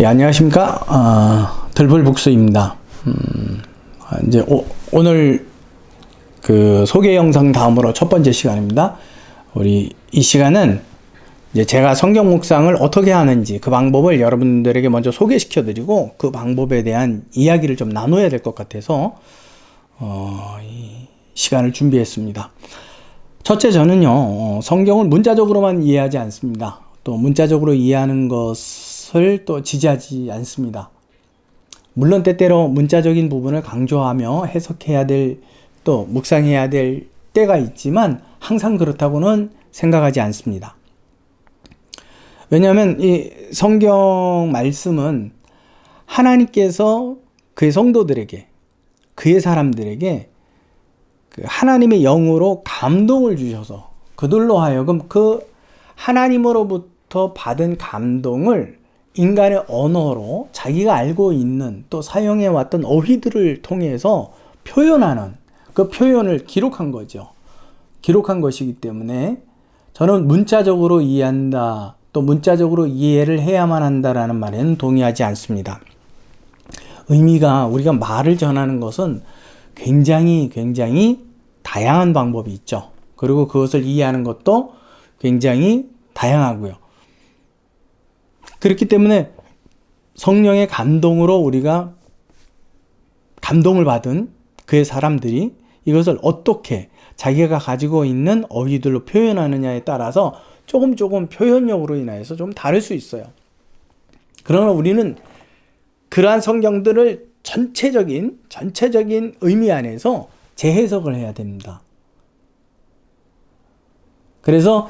예, 안녕하십니까. 들불북수입니다. 이제 오늘 그 소개 영상 다음으로 첫 번째 시간입니다. 우리 이 시간은 이제 제가 성경 묵상을 어떻게 하는지 그 방법을 여러분들에게 먼저 소개시켜 드리고 그 방법에 대한 이야기를 좀 나눠야 될 것 같아서 이 시간을 준비했습니다. 첫째, 저는요, 성경을 문자적으로만 이해하지 않습니다. 또 문자적으로 이해하는 것을 또 지지하지 않습니다. 물론 때때로 문자적인 부분을 강조하며 해석해야 될, 또 묵상해야 될 때가 있지만 항상 그렇다고는 생각하지 않습니다. 왜냐하면 이 성경 말씀은 하나님께서 그의 성도들에게, 그의 사람들에게 그 하나님의 영으로 감동을 주셔서 그들로 하여금 그 하나님으로부터 받은 감동을 인간의 언어로 자기가 알고 있는 또 사용해 왔던 어휘들을 통해서 표현하는 그 표현을 기록한 거죠. 기록한 것이기 때문에 저는 문자적으로 이해한다, 또 문자적으로 이해를 해야만 한다라는 말에는 동의하지 않습니다. 의미가, 우리가 말을 전하는 것은 굉장히 다양한 방법이 있죠. 그리고 그것을 이해하는 것도 굉장히 다양하고요. 그렇기 때문에 성령의 감동으로 우리가 감동을 받은 그의 사람들이 이것을 어떻게 자기가 가지고 있는 어휘들로 표현하느냐에 따라서 조금 표현력으로 인해서 좀 다를 수 있어요. 그러나 우리는 그러한 성경들을 전체적인 의미 안에서 재해석을 해야 됩니다. 그래서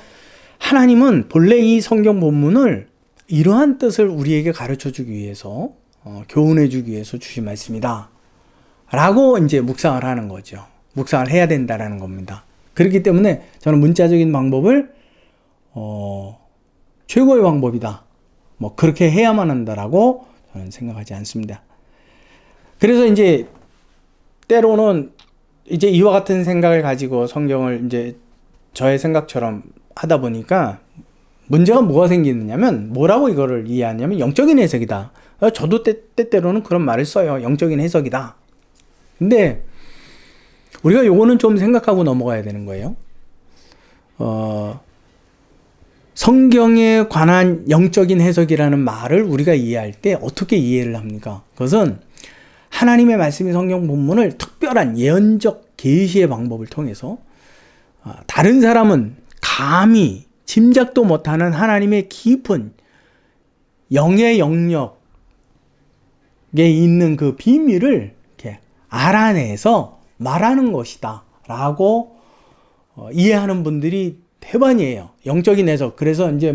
하나님은 본래 이 성경 본문을 이러한 뜻을 우리에게 가르쳐 주기 위해서, 교훈해 주기 위해서 주신 말씀이다 라고 이제 묵상을 하는 거죠. 묵상을 해야 된다라는 겁니다. 그렇기 때문에 저는 문자적인 방법을 최고의 방법이다, 뭐 그렇게 해야만 한다라고 저는 생각하지 않습니다. 그래서 이제 때로는 이제 이와 같은 생각을 가지고 성경을 이제 저의 생각처럼 하다 보니까 문제가 뭐가 생기느냐면, 뭐라고 이거를 이해하냐면 영적인 해석이다. 저도 때때로는 그런 말을 써요. 영적인 해석이다. 근데 우리가 요거는 좀 생각하고 넘어가야 되는 거예요. 성경에 관한 영적인 해석이라는 말을 우리가 이해할 때 어떻게 이해를 합니까? 그것은 하나님의 말씀이 성경 본문을 특별한 예언적 계시의 방법을 통해서 다른 사람은 감히 짐작도 못하는 하나님의 깊은 영의 영역에 있는 그 비밀을 이렇게 알아내서 말하는 것이다 라고 이해하는 분들이 대반이에요. 영적인 해석. 그래서 이제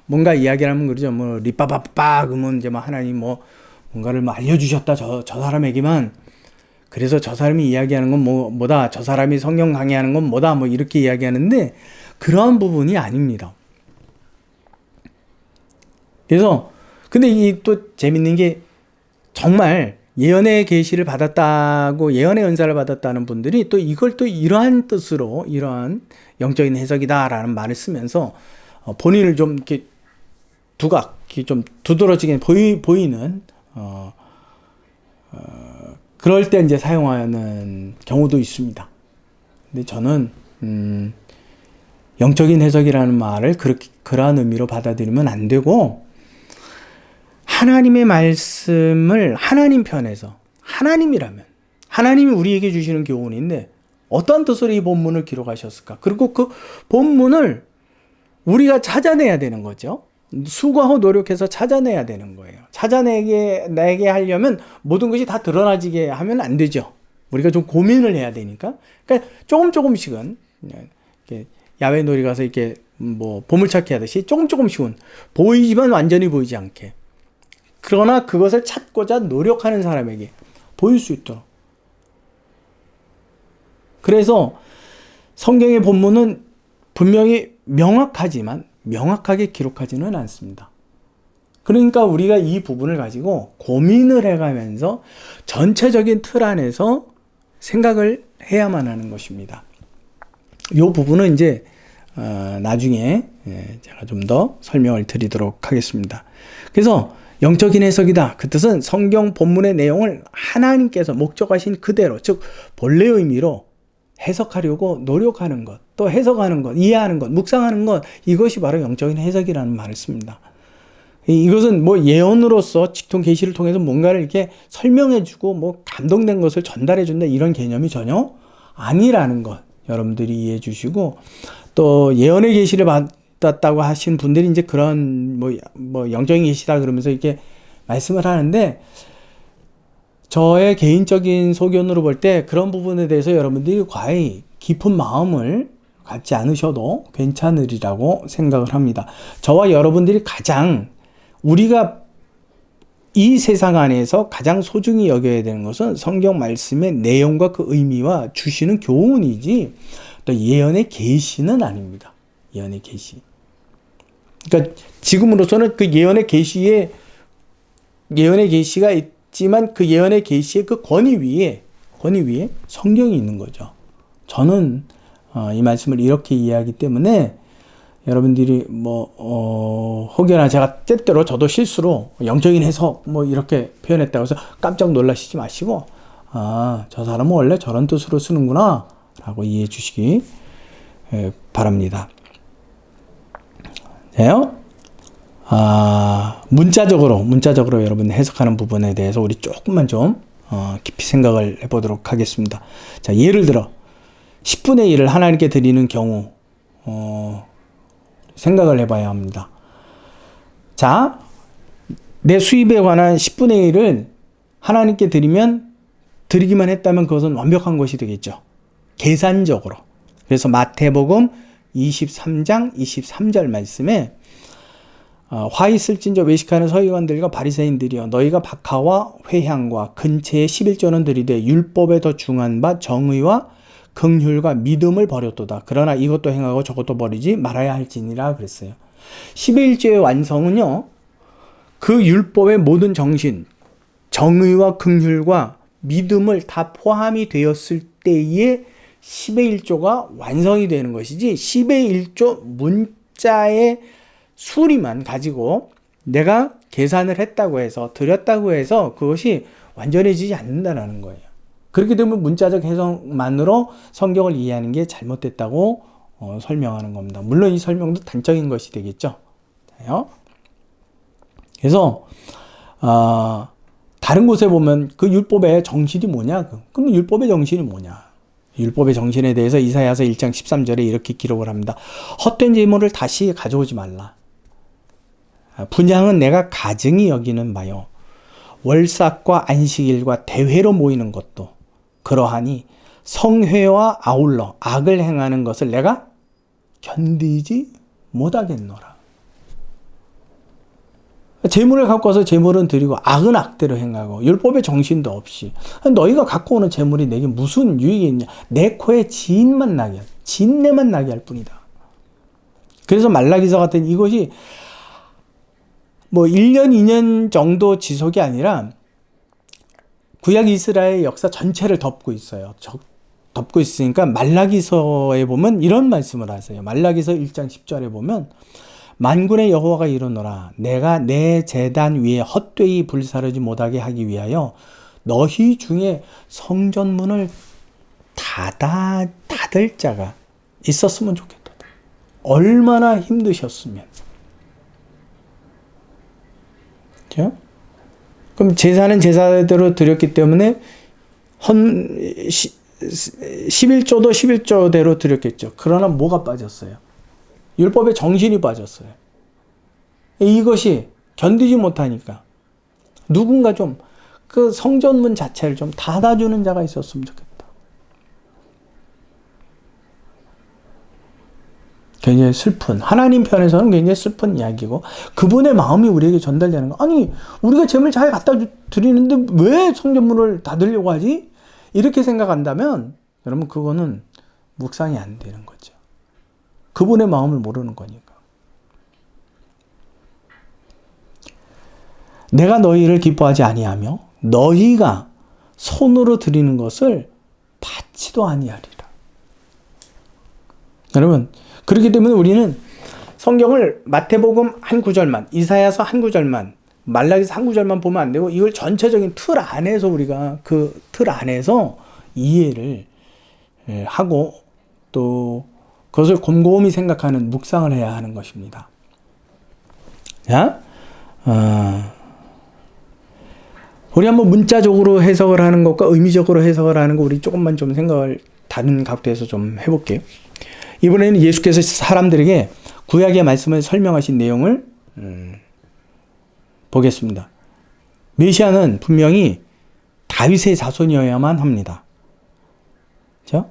뭔가 이야기를 하면 그러죠. 리빠빠빠 그러면 이제 하나님 뭔가를 알려주셨다 저 사람에게만. 그래서 저 사람이 이야기하는 건 뭐다, 저 사람이 성경 강의하는 건 뭐다, 이렇게 이야기하는데 그러한 부분이 아닙니다. 그래서 근데 이 또 재밌는 게, 정말 예언의 계시를 받았다고, 예언의 은사를 받았다는 분들이 또 이걸 또 이러한 뜻으로, 이러한 영적인 해석이다라는 말을 쓰면서 본인을 좀 이렇게 좀 두드러지게 보이는 그럴 때 이제 사용하는 경우도 있습니다. 근데 저는 영적인 해석이라는 말을 그러한 의미로 받아들이면 안 되고, 하나님의 말씀을 하나님 편에서, 하나님이라면, 하나님이 우리에게 주시는 교훈인데 어떤 뜻으로 이 본문을 기록하셨을까? 그리고 그 본문을 우리가 찾아내야 되는 거죠. 수고하고 노력해서 찾아내야 되는 거예요. 찾아내게 하려면 모든 것이 다 드러나지게 하면 안 되죠. 우리가 좀 고민을 해야 되니까. 그러니까 조금씩은 야외 놀이 가서 이렇게 보물찾기 하듯이 조금씩은 보이지만 완전히 보이지 않게, 그러나 그것을 찾고자 노력하는 사람에게 보일 수 있도록. 그래서 성경의 본문은 분명히 명확하지만 명확하게 기록하지는 않습니다. 그러니까 우리가 이 부분을 가지고 고민을 해가면서 전체적인 틀 안에서 생각을 해야만 하는 것입니다. 이 부분은 이제 나중에 제가 좀 더 설명을 드리도록 하겠습니다. 그래서 영적인 해석이다. 그 뜻은 성경 본문의 내용을 하나님께서 목적하신 그대로, 즉 본래의 의미로 해석하려고 노력하는 것, 또 해석하는 것, 이해하는 것, 묵상하는 것, 이것이 바로 영적인 해석이라는 말을 씁니다. 이것은 뭐 예언으로서 직통 계시를 통해서 뭔가를 이렇게 설명해주고 뭐 감동된 것을 전달해준다 이런 개념이 전혀 아니라는 것 여러분들이 이해해 주시고, 또 예언의 계시를 받았다고 하신 분들이 이제 그런 뭐 영적인 계시다 그러면서 이렇게 말씀을 하는데, 저의 개인적인 소견으로 볼 때 그런 부분에 대해서 여러분들이 과히 깊은 마음을 갖지 않으셔도 괜찮으리라고 생각을 합니다. 저와 여러분들이 가장, 우리가 이 세상 안에서 가장 소중히 여겨야 되는 것은 성경 말씀의 내용과 그 의미와 주시는 교훈이지 또 예언의 계시는 아닙니다. 예언의 계시. 그러니까 지금으로서는 그 예언의 계시가 있지만 그 예언의 계시의 그 권위 위에 성경이 있는 거죠. 저는 이 말씀을 이렇게 이해하기 때문에 여러분들이 혹여나 제가 때때로 저도 실수로 영적인 해석 이렇게 표현했다고 해서 깜짝 놀라시지 마시고, 저 사람은 원래 저런 뜻으로 쓰는구나 라고 이해해 주시기 바랍니다. 네요? 문자적으로 여러분 해석하는 부분에 대해서 우리 조금만 좀 깊이 생각을 해보도록 하겠습니다. 자, 예를 들어 10분의 1을 하나님께 드리는 경우 생각을 해봐야 합니다. 자, 내 수입에 관한 10분의 1을 하나님께 드리기만 했다면 그것은 완벽한 것이 되겠죠. 계산적으로. 그래서 마태복음 23장 23절 말씀에 화 있을진저 외식하는 서기관들과 바리새인들이여, 너희가 박하와 회향과 근체의 11조는 드리되 율법에 더 중한 바 정의와 긍휼과 믿음을 버렸도다. 그러나 이것도 행하고 저것도 버리지 말아야 할지니라 그랬어요. 11조의 완성은요, 그 율법의 모든 정신, 정의와 긍휼과 믿음을 다 포함이 되었을 때에 10의 1조가 완성이 되는 것이지, 10의 1조 문자의 수리만 가지고 내가 계산을 했다고 해서 드렸다고 해서 그것이 완전해지지 않는다는 거예요. 그렇게 되면 문자적 해석만으로 성경을 이해하는 게 잘못됐다고 설명하는 겁니다. 물론 이 설명도 단적인 것이 되겠죠. 그래서 다른 곳에 보면 그 율법의 정신이 뭐냐? 그럼 율법의 정신이 뭐냐? 율법의 정신에 대해서 이사야서 1장 13절에 이렇게 기록을 합니다. 헛된 재물을 다시 가져오지 말라. 분향은 내가 가증히 여기는 바요. 월삭과 안식일과 대회로 모이는 것도 그러하니 성회와 아울러 악을 행하는 것을 내가 견디지 못하겠노라. 재물을 갖고 와서 재물은 드리고 악은 악대로 행하고 율법의 정신도 없이, 너희가 갖고 오는 재물이 내게 무슨 유익이 있냐? 내 코에 진내만 나게 할 뿐이다. 그래서 말라기서 같은 이것이 1년, 2년 정도 지속이 아니라 구약 이스라엘 역사 전체를 덮고 있어요. 덮고 있으니까 말라기서에 보면 이런 말씀을 하세요. 말라기서 1장 10절에 보면 만군의 여호와가 이르노라, 내가 내 제단 위에 헛되이 불사르지 못하게 하기 위하여 너희 중에 성전문을 닫을 자가 있었으면 좋겠다. 얼마나 힘드셨으면. 그럼 제사는 제사대로 드렸기 때문에 11조도 11조대로 드렸겠죠. 그러나 뭐가 빠졌어요? 율법의 정신이 빠졌어요. 이것이 견디지 못하니까 누군가 좀 그 성전문 자체를 좀 닫아주는 자가 있었으면 좋겠다. 굉장히 슬픈, 하나님 편에서는 굉장히 슬픈 이야기고, 그분의 마음이 우리에게 전달되는 거. 아니, 우리가 재물 잘 갖다 드리는데 왜 성전문을 닫으려고 하지? 이렇게 생각한다면 여러분, 그거는 묵상이 안 되는 거죠. 그분의 마음을 모르는 거니까. 내가 너희를 기뻐하지 아니하며 너희가 손으로 드리는 것을 받지도 아니하리라. 여러분, 그렇기 때문에 우리는 성경을 마태복음 한 구절만, 이사야서 한 구절만, 말라기서 한 구절만 보면 안 되고 이걸 전체적인 틀 안에서 우리가 그 틀 안에서 이해를 하고 또 그것을 곰곰이 생각하는 묵상을 해야 하는 것입니다. 자, 우리 한번 문자적으로 해석을 하는 것과 의미적으로 해석을 하는 거 우리 조금만 좀 생각을 다른 각도에서 좀 해볼게요. 이번에는 예수께서 사람들에게 구약의 말씀을 설명하신 내용을 보겠습니다. 메시아는 분명히 다윗의 자손이어야만 합니다. 그렇죠?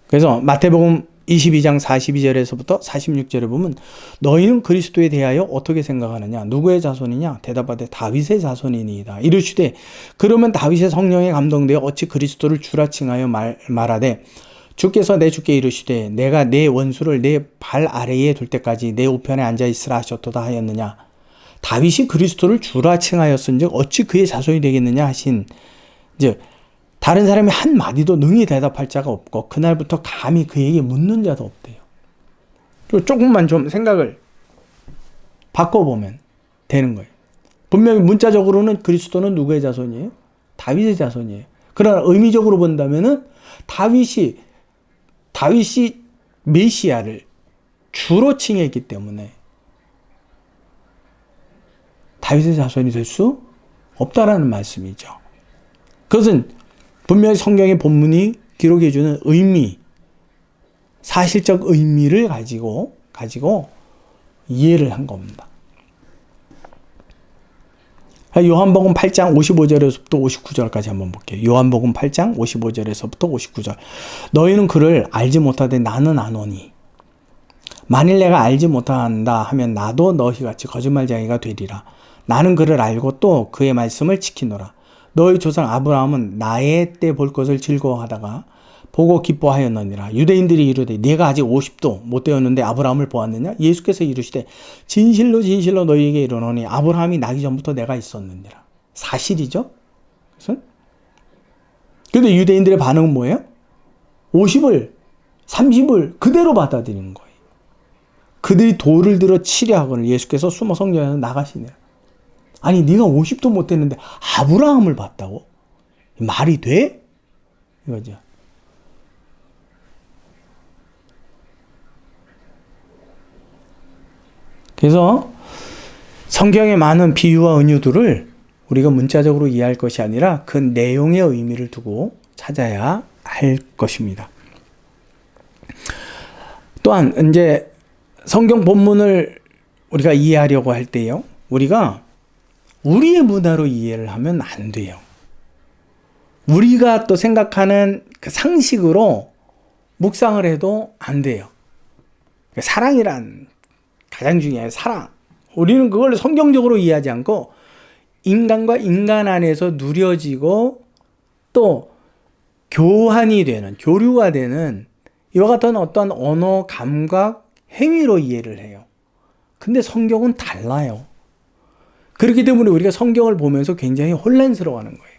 그래서 마태복음 22장 42절에서부터 46절에 보면 너희는 그리스도에 대하여 어떻게 생각하느냐? 누구의 자손이냐? 대답하되 다윗의 자손이니이다. 이르시되 그러면 다윗의 성령에 감동되어 어찌 그리스도를 주라 칭하여 말하되 주께서 내 주께 이르시되 내가 내 원수를 내 발 아래에 둘 때까지 내 우편에 앉아 있으라 하셨도다 하였느냐? 다윗이 그리스도를 주라 칭하였은즉 어찌 그의 자손이 되겠느냐 하신 즉 다른 사람이 한 마디도 능히 대답할 자가 없고 그날부터 감히 그에게 묻는 자도 없대요. 조금만 좀 생각을 바꿔보면 되는 거예요. 분명히 문자적으로는 그리스도는 누구의 자손이에요? 다윗의 자손이에요. 그러나 의미적으로 본다면은 다윗이 메시아를 주로 칭했기 때문에 다윗의 자손이 될 수 없다라는 말씀이죠. 그것은 분명히 성경의 본문이 기록해주는 의미, 사실적 의미를 가지고 이해를 한 겁니다. 요한복음 8장 55절에서부터 59절까지 한번 볼게요. 요한복음 8장 55절에서부터 59절. 너희는 그를 알지 못하되 나는 아노니 만일 내가 알지 못한다 하면 나도 너희같이 거짓말쟁이가 되리라. 나는 그를 알고 또 그의 말씀을 지키노라. 너희 조상 아브라함은 나의 때 볼 것을 즐거워하다가 보고 기뻐하였느니라. 유대인들이 이르되 네가 아직 50도 못 되었는데 아브라함을 보았느냐? 예수께서 이르시되 진실로 진실로 너희에게 이르노니 아브라함이 나기 전부터 내가 있었느니라. 사실이죠? 그런데 유대인들의 반응은 뭐예요? 50을 30을 그대로 받아들이는 거예요. 그들이 돌을 들어 치려 하거늘 예수께서 숨어 성전에서 나가시니라. 아니 네가 50도 못 됐는데 아브라함을 봤다고? 말이 돼? 이거죠. 그래서 성경의 많은 비유와 은유들을 우리가 문자적으로 이해할 것이 아니라 그 내용의 의미를 두고 찾아야 할 것입니다. 또한 이제 성경 본문을 우리가 이해하려고 할 때요, 우리가 우리의 문화로 이해를 하면 안 돼요. 우리가 또 생각하는 그 상식으로 묵상을 해도 안 돼요. 사랑이란 가장 중요해요. 사랑. 우리는 그걸 성경적으로 이해하지 않고 인간과 인간 안에서 누려지고 또 교환이 되는, 교류가 되는 이와 같은 어떤 언어, 감각, 행위로 이해를 해요. 근데 성경은 달라요. 그렇기 때문에 우리가 성경을 보면서 굉장히 혼란스러워하는 거예요.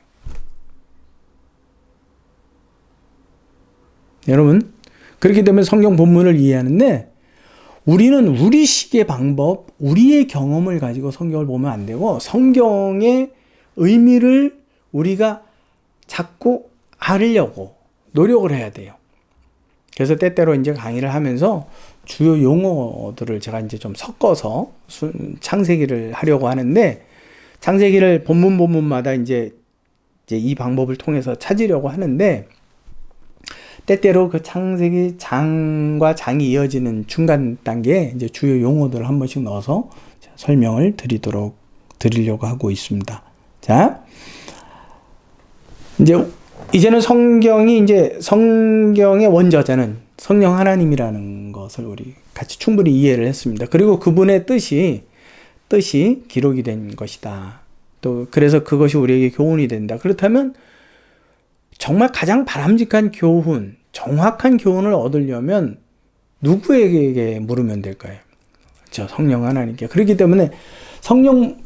여러분, 그렇기 때문에 성경 본문을 이해하는데 우리는 우리식의 방법, 우리의 경험을 가지고 성경을 보면 안 되고 성경의 의미를 우리가 자꾸 알려고 노력을 해야 돼요. 그래서 때때로 이제 강의를 하면서 주요 용어들을 제가 이제 좀 섞어서 창세기를 하려고 하는데 창세기를 본문마다 이제 이 방법을 통해서 찾으려고 하는데 때때로 그 창세기 장과 장이 이어지는 중간 단계에 이제 주요 용어들을 한 번씩 넣어서 설명을 드리려고 하고 있습니다. 자, 이제는 성경의 원저자는 성령 하나님이라는 것을 우리 같이 충분히 이해를 했습니다. 그리고 그분의 뜻이 기록이 된 것이다. 또 그래서 그것이 우리에게 교훈이 된다. 그렇다면 정말 가장 바람직한 교훈, 정확한 교훈을 얻으려면 누구에게 물으면 될까요? 성령 하나님께. 그렇기 때문에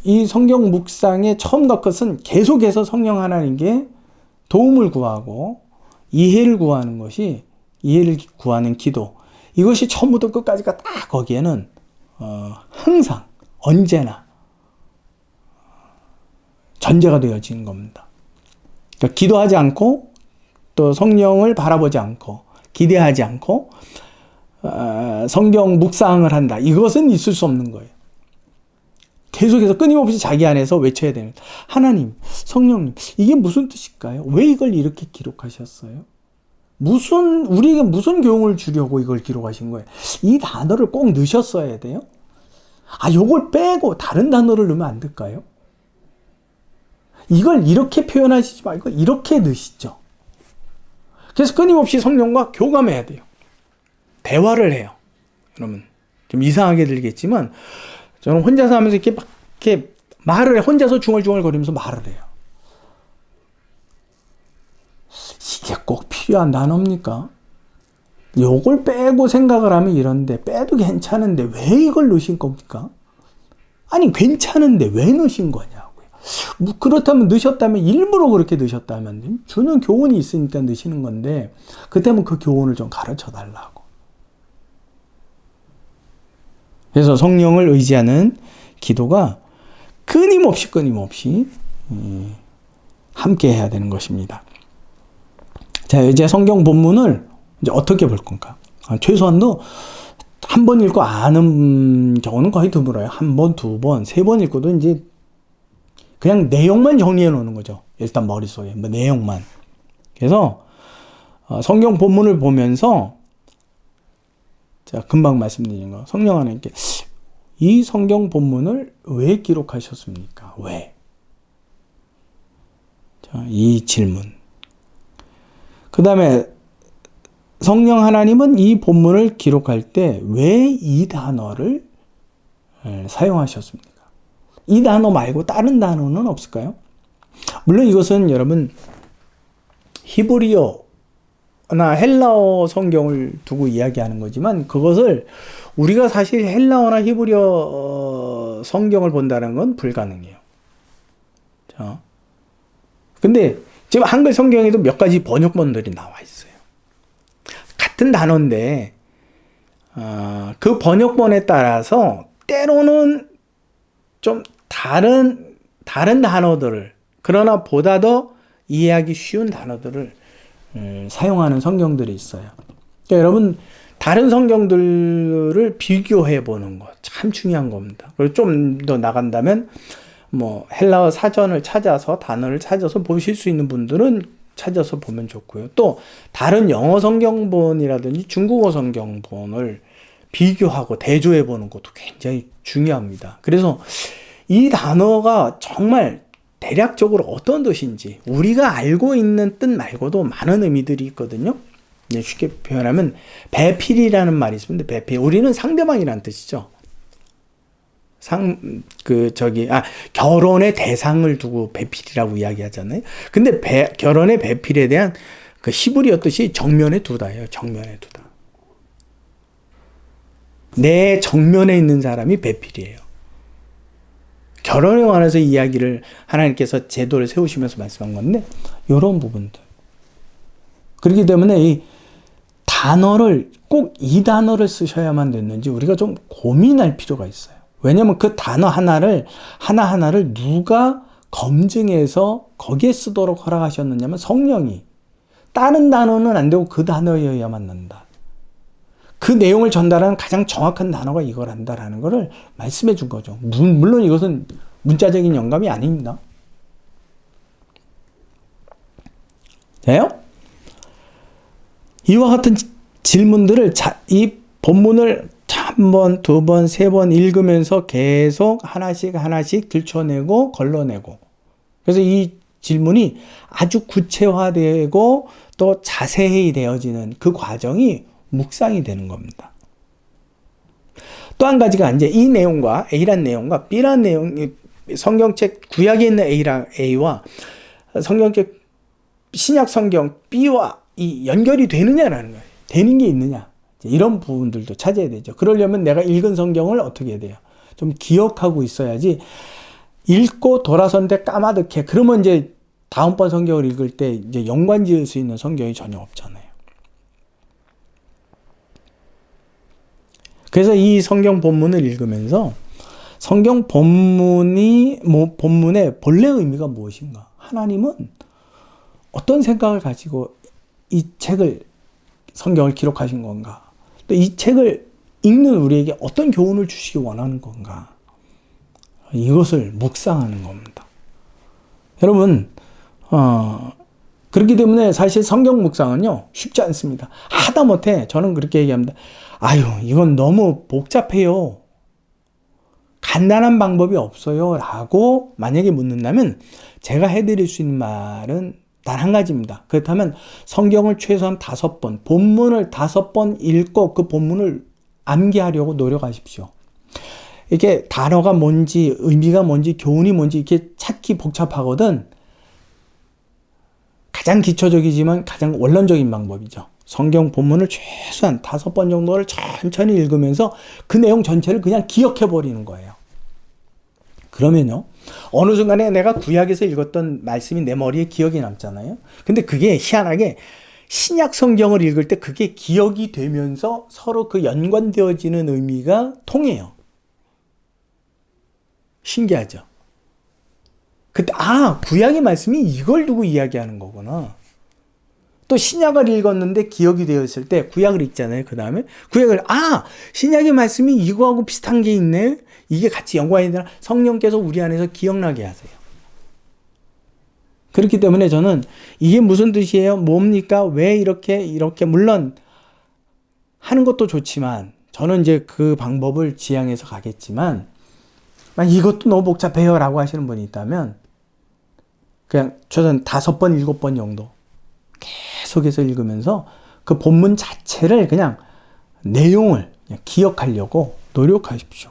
이 성경 묵상의 처음과 끝은 계속해서 성령 하나님께 도움을 구하고 이해를 구하는 기도. 이것이 처음부터 끝까지가 다 거기에는 항상 언제나 전제가 되어지는 겁니다. 그러니까 기도하지 않고 또 성령을 바라보지 않고 기대하지 않고 성경 묵상을 한다. 이것은 있을 수 없는 거예요. 계속해서 끊임없이 자기 안에서 외쳐야 되는, 하나님, 성령님, 이게 무슨 뜻일까요? 왜 이걸 이렇게 기록하셨어요? 우리에게 무슨 교훈을 주려고 이걸 기록하신 거예요? 이 단어를 꼭 넣으셨어야 돼요? 요걸 빼고 다른 단어를 넣으면 안 될까요? 이걸 이렇게 표현하시지 말고 이렇게 넣으시죠. 그래서 끊임없이 성령과 교감해야 돼요. 대화를 해요. 여러분, 좀 이상하게 들리겠지만, 저는 혼자서 하면서 이렇게 말을 해. 혼자서 중얼중얼 거리면서 말을 해요. 이게 꼭 필요한 단어입니까? 요걸 빼고 생각을 하면 이런데, 빼도 괜찮은데 왜 이걸 넣으신 겁니까? 아니, 괜찮은데 왜 넣으신 거냐고요. 뭐 그렇다면 넣으셨다면, 일부러 그렇게 넣으셨다면 주는 교훈이 있으니까 넣으시는 건데, 그때면 그 교훈을 좀 가르쳐 달라고. 그래서 성령을 의지하는 기도가 끊임없이 함께 해야 되는 것입니다. 자, 이제 성경 본문을 이제 어떻게 볼 건가? 최소한도 한 번 읽고 아는 경우는 거의 드물어요. 한 번, 두 번, 세 번 읽고도 이제 그냥 내용만 정리해 놓는 거죠. 일단 머릿속에 뭐 내용만. 그래서 성경 본문을 보면서 제가 금방 말씀드린 거, 성령 하나님께 이 성경 본문을 왜 기록하셨습니까? 왜? 자, 이 질문. 그 다음에 성령 하나님은 이 본문을 기록할 때 왜 이 단어를 사용하셨습니까? 이 단어 말고 다른 단어는 없을까요? 물론 이것은 여러분 히브리어나 헬라어 성경을 두고 이야기하는 거지만, 그것을 우리가 사실 헬라어나 히브리어 성경을 본다는 건 불가능해요. 자, 근데 지금 한글 성경에도 몇 가지 번역본들이 나와 있어요. 같은 단어인데 그 번역본에 따라서 때로는 좀 다른 단어들을, 그러나 보다 더 이해하기 쉬운 단어들을 사용하는 성경들이 있어요. 그러니까 여러분, 다른 성경들을 비교해 보는 것 참 중요한 겁니다. 그리고 좀 더 나간다면 뭐 헬라어 사전을 찾아서, 단어를 찾아서 보실 수 있는 분들은 찾아서 보면 좋고요. 또 다른 영어 성경본이라든지 중국어 성경본을 비교하고 대조해 보는 것도 굉장히 중요합니다. 그래서 이 단어가 정말 대략적으로 어떤 뜻인지, 우리가 알고 있는 뜻 말고도 많은 의미들이 있거든요. 쉽게 표현하면 배필이라는 말이 있습니다. 배필. 우리는 상대방이라는 뜻이죠. 결혼의 대상을 두고 배필이라고 이야기하잖아요. 근데 결혼의 배필에 대한 그 히브리어 뜻이 정면에 두다예요. 정면에 두다. 내 정면에 있는 사람이 배필이에요. 결혼에 관해서 이야기를 하나님께서 제도를 세우시면서 말씀한 건데, 이런 부분들. 그렇기 때문에 이 단어를 꼭 이 단어를 쓰셔야만 됐는지 우리가 좀 고민할 필요가 있어요. 왜냐하면 그 단어 하나하나를 누가 검증해서 거기에 쓰도록 허락하셨느냐면 성령이. 다른 단어는 안 되고 그 단어여야만 난다. 그 내용을 전달하는 가장 정확한 단어가 이거란다라는 것을 말씀해 준 거죠. 물론 이것은 문자적인 영감이 아닙니다. 돼요? 이와 같은 질문들을 이 본문을 한 번, 두 번, 세 번 읽으면서 계속 하나씩 들춰내고 걸러내고, 그래서 이 질문이 아주 구체화되고 또 자세히 되어지는 그 과정이 묵상이 되는 겁니다. 또 한 가지가 이제 이 내용과 A란 내용과 B란 내용, 성경책 구약에 있는 A와 성경책 신약 성경 B와 이 연결이 되느냐라는 거예요. 되는 게 있느냐. 이런 부분들도 찾아야 되죠. 그러려면 내가 읽은 성경을 어떻게 해야 돼요? 좀 기억하고 있어야지, 읽고 돌아선데 까마득해. 그러면 이제 다음번 성경을 읽을 때 이제 연관 지을 수 있는 성경이 전혀 없잖아요. 그래서 이 성경 본문을 읽으면서 성경 본문의 본래 의미가 무엇인가? 하나님은 어떤 생각을 가지고 이 책을, 성경을 기록하신 건가? 또 이 책을 읽는 우리에게 어떤 교훈을 주시기 원하는 건가? 이것을 묵상하는 겁니다. 여러분, 그렇기 때문에 사실 성경 묵상은요, 쉽지 않습니다. 하다못해 저는 그렇게 얘기합니다. 아유, 이건 너무 복잡해요. 간단한 방법이 없어요. 라고 만약에 묻는다면 제가 해드릴 수 있는 말은 단 한 가지입니다. 그렇다면 성경을 최소한 5번, 본문을 5번 읽고 그 본문을 암기하려고 노력하십시오. 이게 단어가 뭔지, 의미가 뭔지, 교훈이 뭔지 이렇게 찾기 복잡하거든. 가장 기초적이지만 가장 원론적인 방법이죠. 성경 본문을 최소한 5번 정도를 천천히 읽으면서 그 내용 전체를 그냥 기억해 버리는 거예요. 그러면요, 어느 순간에 내가 구약에서 읽었던 말씀이 내 머리에 기억이 남잖아요. 근데 그게 희한하게 신약 성경을 읽을 때 그게 기억이 되면서 서로 그 연관되어지는 의미가 통해요. 신기하죠? 그때, 구약의 말씀이 이걸 두고 이야기하는 거구나. 또 신약을 읽었는데 기억이 되었을 때 구약을 읽잖아요. 그 다음에 구약을, 신약의 말씀이 이거하고 비슷한 게 있네. 이게 같이 연관이 되나? 성령께서 우리 안에서 기억나게 하세요. 그렇기 때문에 저는 이게 무슨 뜻이에요? 뭡니까? 왜 이렇게 물론 하는 것도 좋지만 저는 이제 그 방법을 지향해서 가겠지만 이것도 너무 복잡해요 라고 하시는 분이 있다면 그냥 최소한 5번, 7번 정도 계속해서 읽으면서 그 본문 자체를 그냥 내용을 그냥 기억하려고 노력하십시오.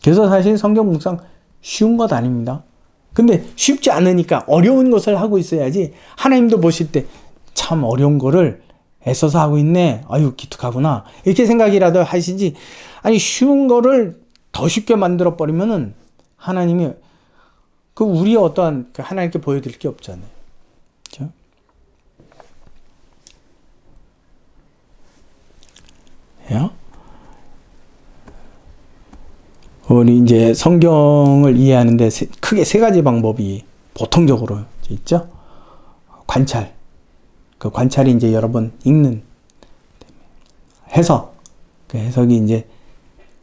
그래서 사실 성경 묵상 쉬운 것 아닙니다. 근데 쉽지 않으니까 어려운 것을 하고 있어야지 하나님도 보실 때 참 어려운 거를 애써서 하고 있네. 아유 기특하구나. 이렇게 생각이라도 하시지. 아니 쉬운 거를 더 쉽게 만들어 버리면은 하나님이 그 우리의 어떠한 하나님께 보여드릴 게 없잖아요. 그렇죠? 예? 우리 이제 성경을 이해하는데 크게 3가지 방법이 보통적으로 있죠. 관찰. 그 관찰이 이제 여러 번 읽는 해석. 그 해석이 이제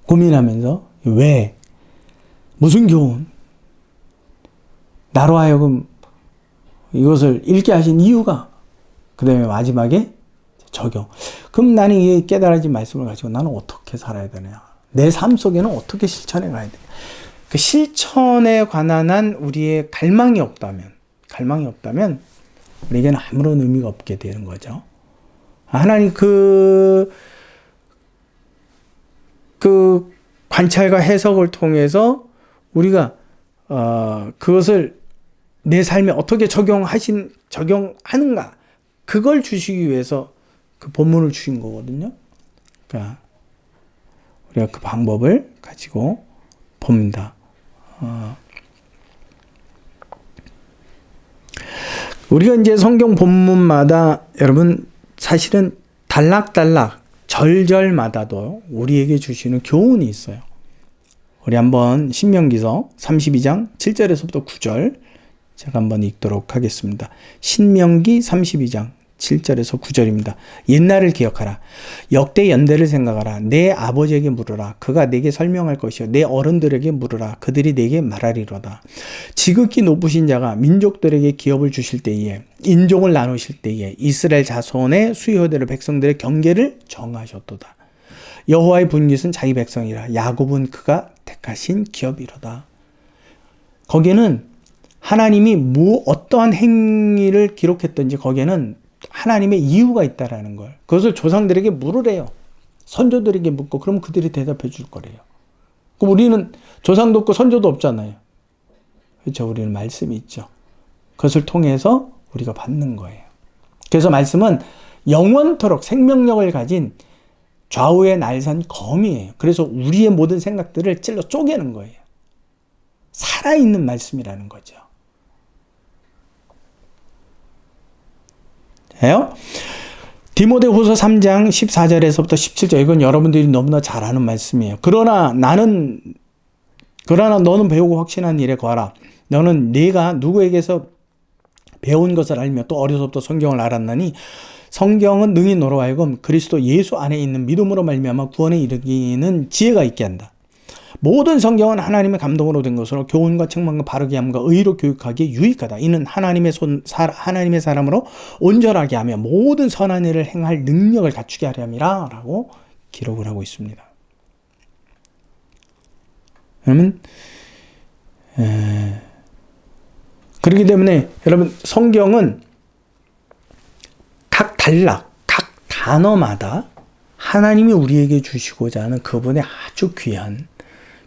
고민하면서 왜? 무슨 교훈? 나로 하여금 이것을 읽게 하신 이유가? 그 다음에 마지막에 적용. 그럼 나는 이 깨달아진 말씀을 가지고 나는 어떻게 살아야 되냐? 내 삶 속에는 어떻게 실천해 가야 돼? 그 실천에 관한 한 우리의 갈망이 없다면 우리에게는 아무런 의미가 없게 되는 거죠. 하나님 그 관찰과 해석을 통해서 우리가 그것을 내 삶에 어떻게 적용하는가 그걸 주시기 위해서 그 본문을 주신 거거든요. 그러니까 우리가 그 방법을 가지고 봅니다. 우리가 이제 성경 본문마다 여러분 사실은 단락단락 절절마다도 우리에게 주시는 교훈이 있어요. 우리 한번 신명기서 32장 7절에서부터 9절 제가 한번 읽도록 하겠습니다. 신명기 32장 7절에서 9절입니다. 옛날을 기억하라. 역대 연대를 생각하라. 내 아버지에게 물으라. 그가 내게 설명할 것이요. 내 어른들에게 물으라. 그들이 내게 말하리로다. 지극히 높으신 자가 민족들에게 기업을 주실 때에 인종을 나누실 때에 이스라엘 자손의 수요대로 백성들의 경계를 정하셨도다. 여호와의 분깃은 자기 백성이라. 야곱은 그가 택하신 기업이로다. 거기에는 하나님이 어떠한 행위를 기록했든지 거기에는 하나님의 이유가 있다라는 걸. 그것을 조상들에게 물으래요. 선조들에게 묻고 그러면 그들이 대답해 줄 거래요. 그럼 우리는 조상도 없고 선조도 없잖아요. 그렇죠? 우리는 말씀이 있죠. 그것을 통해서 우리가 받는 거예요. 그래서 말씀은 영원토록 생명력을 가진 좌우의 날선 검이에요. 그래서 우리의 모든 생각들을 찔러 쪼개는 거예요. 살아있는 말씀이라는 거죠. 해요? 디모데후서 3장 14절에서부터 17절 이건 여러분들이 너무나 잘 아는 말씀이에요. 그러나 나는 그러나 너는 배우고 확신한 일에 거하라. 너는 네가 누구에게서 배운 것을 알며 또 어려서부터 성경을 알았나니 성경은 능히 너로 하여금 그리스도 예수 안에 있는 믿음으로 말미암아 구원에 이르기는 지혜가 있게 한다. 모든 성경은 하나님의 감동으로 된 것으로 교훈과 책망과 바르게 함과 의로 교육하기에 유익하다. 이는 하나님의 사람으로 온전하게 하며 모든 선한 일을 행할 능력을 갖추게 하려 함이라 라고 기록을 하고 있습니다. 그러면 그렇기 때문에 여러분 성경은 각 단락, 각 단어마다 하나님이 우리에게 주시고자 하는 그분의 아주 귀한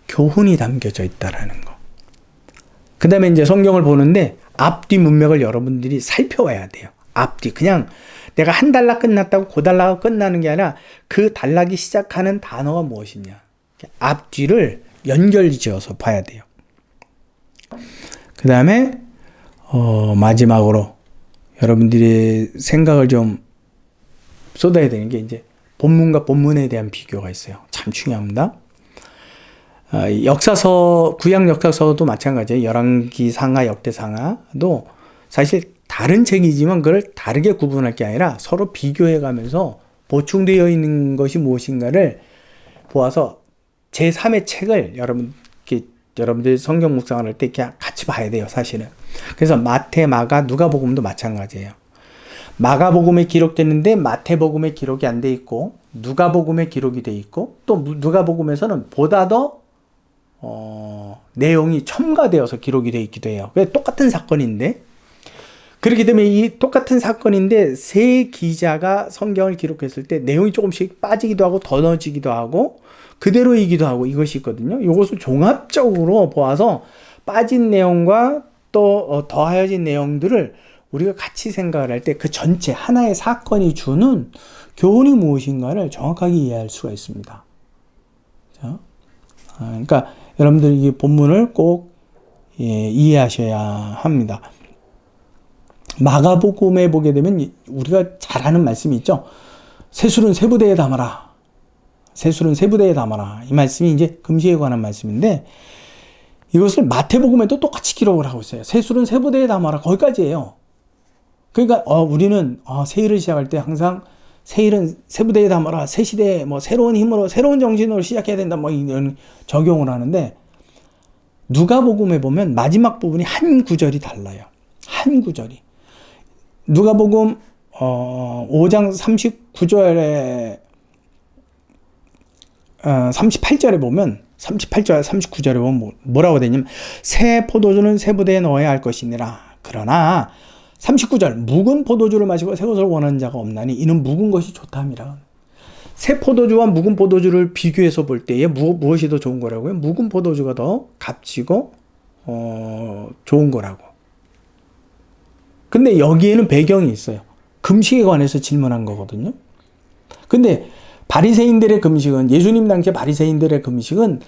교훈이 담겨져 있다라는 거. 그 다음에 이제 성경을 보는데 앞뒤 문맥을 여러분들이 살펴와야 돼요. 앞뒤. 그냥 내가 한 단락 끝났다고 그 단락이 끝나는 게 아니라 그 단락이 시작하는 단어가 무엇이냐. 앞뒤를 연결 지어서 봐야 돼요. 그 다음에 마지막으로 여러분들이 생각을 좀 쏟아야 되는 게 이제 본문과 본문에 대한 비교가 있어요. 참 중요합니다. 역사서, 구약 역사서도 마찬가지예요. 열왕기상하, 역대상하도 사실 다른 책이지만 그걸 다르게 구분할 게 아니라 서로 비교해 가면서 보충되어 있는 것이 무엇인가를 보아서 제3의 책을 여러분들이 성경 묵상을 할 때 이렇게 같이 봐야 돼요, 사실은. 그래서 마태, 마가, 누가복음도 마찬가지예요. 마가복음에 기록됐는데 마태복음에 기록이 안 돼 있고 누가복음에 기록이 돼 있고 또 누가복음에서는 보다 더 내용이 첨가되어서 기록이 되어 있기도 해요. 똑같은 사건인데 그렇기 때문에 이 똑같은 사건인데 세 기자가 성경을 기록했을 때 내용이 조금씩 빠지기도 하고 더 넣어지기도 하고 그대로이기도 하고 이것이 있거든요. 이것을 종합적으로 보아서 빠진 내용과 또 더하여진 내용들을 우리가 같이 생각을 할 때 그 전체 하나의 사건이 주는 교훈이 무엇인가를 정확하게 이해할 수가 있습니다. 그러니까 여러분들이 이 본문을 꼭 이해하셔야 합니다. 마가복음에 보게 되면 우리가 잘 아는 말씀이 있죠. 세술은 세부대에 담아라. 세술은 세부대에 담아라. 이 말씀이 이제 금식에 관한 말씀인데 이것을 마태복음에도 똑같이 기록을 하고 있어요. 세술은 세부대에 담아라. 거기까지예요. 그러니까 우리는 새일을 시작할 때 항상 새일은 세부대에 담아라. 새 시대에 새로운 힘으로 새로운 정신으로 시작해야 된다. 이런 적용을 하는데 누가복음에 보면 마지막 부분이 한 구절이 달라요. 한 구절이. 누가복음 5장 39절에 38절에 보면 38절 39절에 보면 뭐라고 되냐면 새 포도주는 새 부대에 넣어야 할 것이니라. 그러나 39절 묵은 포도주를 마시고 새 것을 원하는 자가 없나니 이는 묵은 것이 좋다미라. 새 포도주와 묵은 포도주를 비교해서 볼 때에 무엇이 더 좋은 거라고요? 묵은 포도주가 더 값지고 좋은 거라고. 근데 여기에는 배경이 있어요. 금식에 관해서 질문한 거거든요. 근데 바리새인들의 금식은 예수님 당시에 바리새인들의 금식은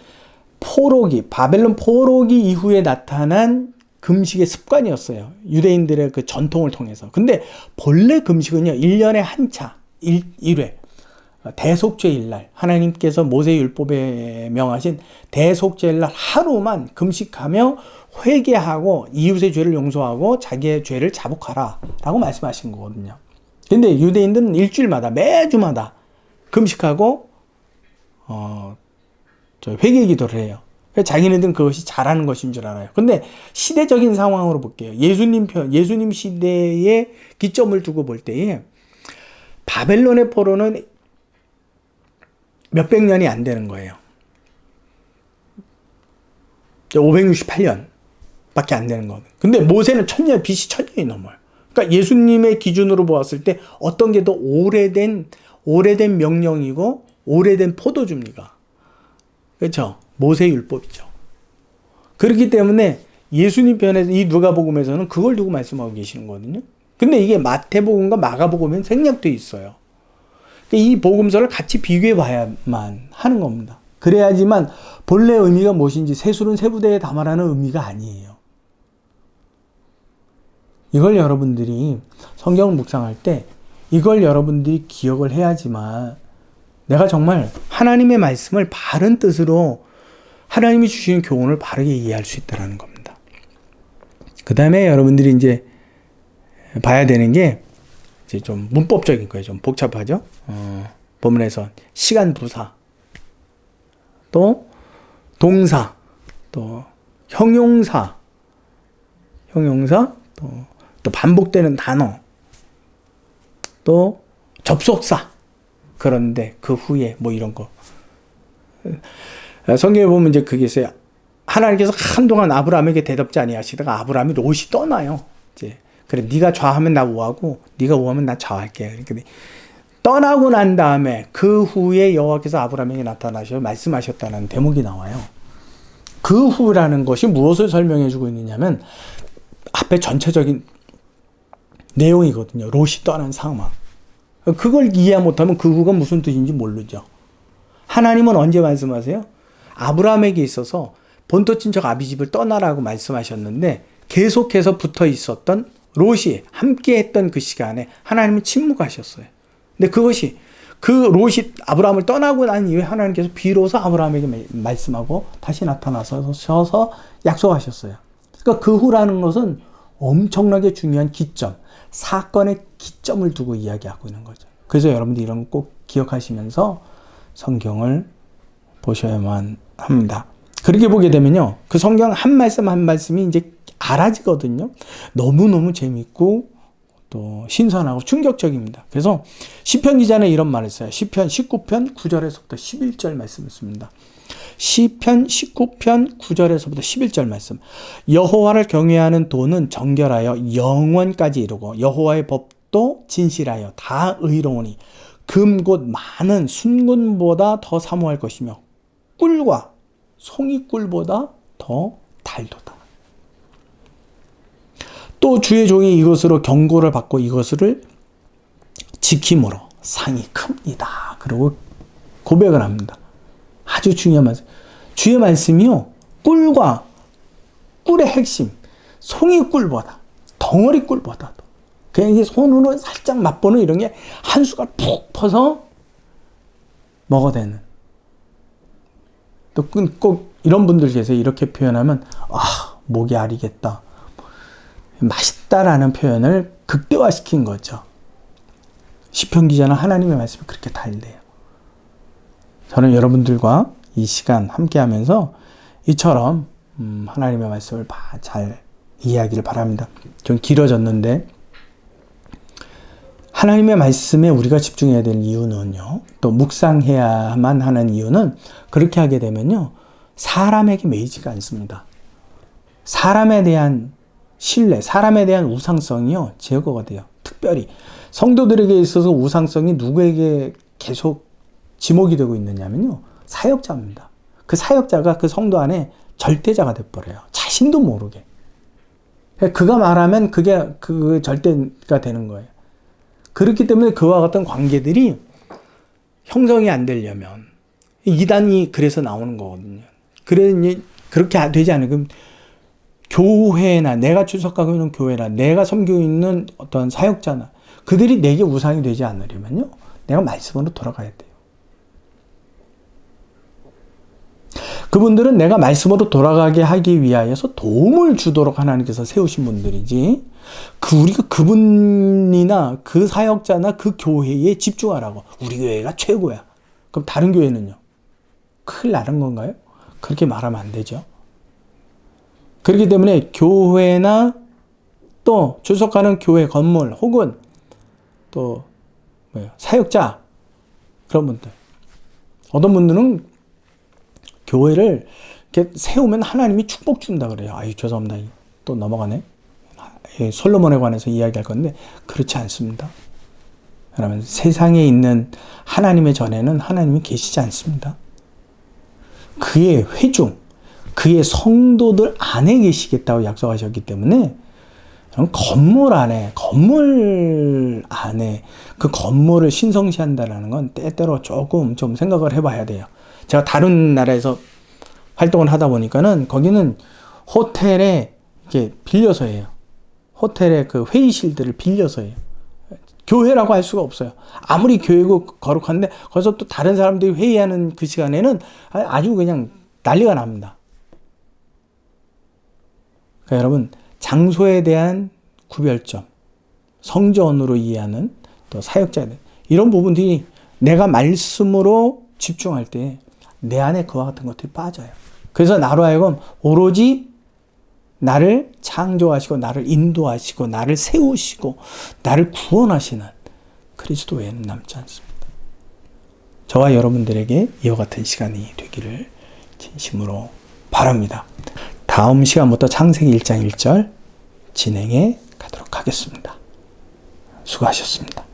바벨론 포로기 이후에 나타난 금식의 습관이었어요. 유대인들의 그 전통을 통해서. 근데 본래 금식은요. 1년에 한 차, 1회. 대속죄일날 하나님께서 모세율법에 명하신 대속죄일날 하루만 금식하며 회개하고 이웃의 죄를 용서하고 자기의 죄를 자복하라 라고 말씀하신 거거든요. 근데 유대인들은 일주일마다 매주마다 금식하고 회개 기도를 해요. 자기네들은 그것이 잘하는 것인 줄 알아요. 근데 시대적인 상황으로 볼게요. 예수님 시대에 기점을 두고 볼 때에 바벨론의 포로는 몇백 년이 안 되는 거예요. 568년 밖에 안 되는 거예요. 근데 모세는 BC 1000년이 넘어요. 그러니까 예수님의 기준으로 보았을 때 어떤 게 더 오래된 명령이고 오래된 포도주입니까? 그렇죠? 모세율법이죠. 그렇기 때문에 예수님 편에서 이 누가복음에서는 그걸 두고 말씀하고 계시는 거거든요. 근데 이게 마태복음과 마가복음엔 생략되어 있어요. 이 복음서를 같이 비교해 봐야만 하는 겁니다. 그래야지만 본래 의미가 무엇인지 세술은 세부대에 담아라는 의미가 아니에요. 이걸 여러분들이 성경을 묵상할 때 이걸 여러분들이 기억을 해야지만 내가 정말 하나님의 말씀을 바른 뜻으로 하나님이 주시는 교훈을 바르게 이해할 수 있다는 겁니다. 그 다음에 여러분들이 이제 봐야 되는 게 이제 좀 문법적인 거예요. 좀 복잡하죠. 본문에서 시간 부사, 또 동사, 또 형용사, 또 반복되는 단어, 또 접속사. 그런데 그 후에 뭐 이런 거. 성경에 보면 이제 그게 있어요. 하나님께서 한동안 아브라함에게 대답지 아니하시다가 아브라함이 롯이 떠나요. 이제 그래 네가 좌하면 나 우하고 네가 우하면 나 좌할게. 그러니까 떠나고 난 다음에 그 후에 여호와께서 아브라함에게 나타나셔 말씀하셨다는 대목이 나와요. 그 후라는 것이 무엇을 설명해 주고 있느냐면 앞에 전체적인 내용이거든요. 롯이 떠난 상황. 그걸 이해 못하면 그 후가 무슨 뜻인지 모르죠. 하나님은 언제 말씀하세요? 아브라함에게 있어서 본토 친척 아비집을 떠나라고 말씀하셨는데 계속해서 붙어 있었던 롯이 함께 했던 그 시간에 하나님은 침묵하셨어요. 근데 그것이 그 롯이 아브라함을 떠나고 난 이후에 하나님께서 비로소 아브라함에게 말씀하고 다시 나타나셔서 약속하셨어요. 그러니까 그 후라는 것은 엄청나게 중요한 기점, 사건의 기점을 두고 이야기하고 있는 거죠. 그래서 여러분들 이런 거 꼭 기억하시면서 성경을 보셔야만 합니다. 그렇게 보게 되면요, 그 성경 한 말씀 한 말씀이 이제 알아지거든요. 너무너무 재밌고 또 신선하고 충격적입니다. 그래서 시편 기자는 이런 말을 써요. 시편 19편 9절에서부터 11절 말씀을 씁니다. 시편 19편 9절에서부터 11절 말씀. 여호와를 경외하는 도는 정결하여 영원까지 이르고 여호와의 법도 진실하여 다 의로우니 금 곧 많은 순금보다 더 사모할 것이며 꿀과 송이꿀보다 더 달도다. 또 주의 종이 이것으로 경고를 받고 이것을 지킴으로 상이 큽니다. 그리고 고백을 합니다. 아주 중요한 말씀. 주의 말씀이요, 꿀과 꿀의 핵심, 송이꿀보다, 덩어리 꿀보다도. 그냥 이게 손으로 살짝 맛보는 이런 게 한 숟갈 푹 퍼서 먹어대는. 또 꼭 이런 분들 계세요. 이렇게 표현하면, 목이 아리겠다. 맛있다라는 표현을 극대화시킨 거죠. 시편 기자는 하나님의 말씀을 그렇게 달래요. 저는 여러분들과 이 시간 함께 하면서 이처럼 하나님의 말씀을 잘 이해하기를 바랍니다. 좀 길어졌는데 하나님의 말씀에 우리가 집중해야 될 이유는요, 또 묵상해야만 하는 이유는 그렇게 하게 되면요, 사람에게 매이지가 않습니다. 사람에 대한 신뢰, 사람에 대한 우상성이요, 제거가 돼요. 특별히 성도들에게 있어서 우상성이 누구에게 계속 지목이 되고 있느냐면요, 사역자입니다. 그 사역자가 그 성도 안에 절대자가 돼버려요. 자신도 모르게. 그가 말하면 그게 그 절대가 되는 거예요. 그렇기 때문에 그와 같은 관계들이 형성이 안 되려면 이단이 그래서 나오는 거거든요. 그렇게 되지 않으면 교회나 내가 출석하고 있는 교회나 내가 섬기고 있는 어떤 사역자나 그들이 내게 우상이 되지 않으려면요, 내가 말씀으로 돌아가야 돼요. 그분들은 내가 말씀으로 돌아가게 하기 위하여서 도움을 주도록 하나님께서 세우신 분들이지, 우리가 그분이나 그 사역자나 그 교회에 집중하라고, 우리 교회가 최고야. 그럼 다른 교회는요? 큰일 나는 건가요? 그렇게 말하면 안 되죠. 그렇기 때문에 교회나 또 출석하는 교회 건물 혹은 또 사역자, 그런 분들, 어떤 분들은 교회를 이렇게 세우면 하나님이 축복 준다 그래요. 죄송합니다. 또 넘어가네. 솔로몬에 관해서 이야기할 건데 그렇지 않습니다. 여러분, 세상에 있는 하나님의 전에는 하나님이 계시지 않습니다. 그의 회중, 그의 성도들 안에 계시겠다고 약속하셨기 때문에 건물 안에 그 건물을 신성시한다는 건 때때로 조금 좀 생각을 해봐야 돼요. 제가 다른 나라에서 활동을 하다 보니까는 거기는 호텔에 이렇게 빌려서 해요. 호텔에 그 회의실들을 빌려서 해요. 교회라고 할 수가 없어요. 아무리 교회고 거룩한데 거기서 또 다른 사람들이 회의하는 그 시간에는 아주 그냥 난리가 납니다. 그러니까 여러분, 장소에 대한 구별점, 성전으로 이해하는 또 사역자에 대한 이런 부분들이 내가 말씀으로 집중할 때 내 안에 그와 같은 것들이 빠져요. 그래서 나로 하여금 오로지 나를 창조하시고 나를 인도하시고 나를 세우시고 나를 구원하시는 그리스도 외에는 남지 않습니다. 저와 여러분들에게 이와 같은 시간이 되기를 진심으로 바랍니다. 다음 시간부터 창세기 1장 1절 진행해 가도록 하겠습니다. 수고하셨습니다.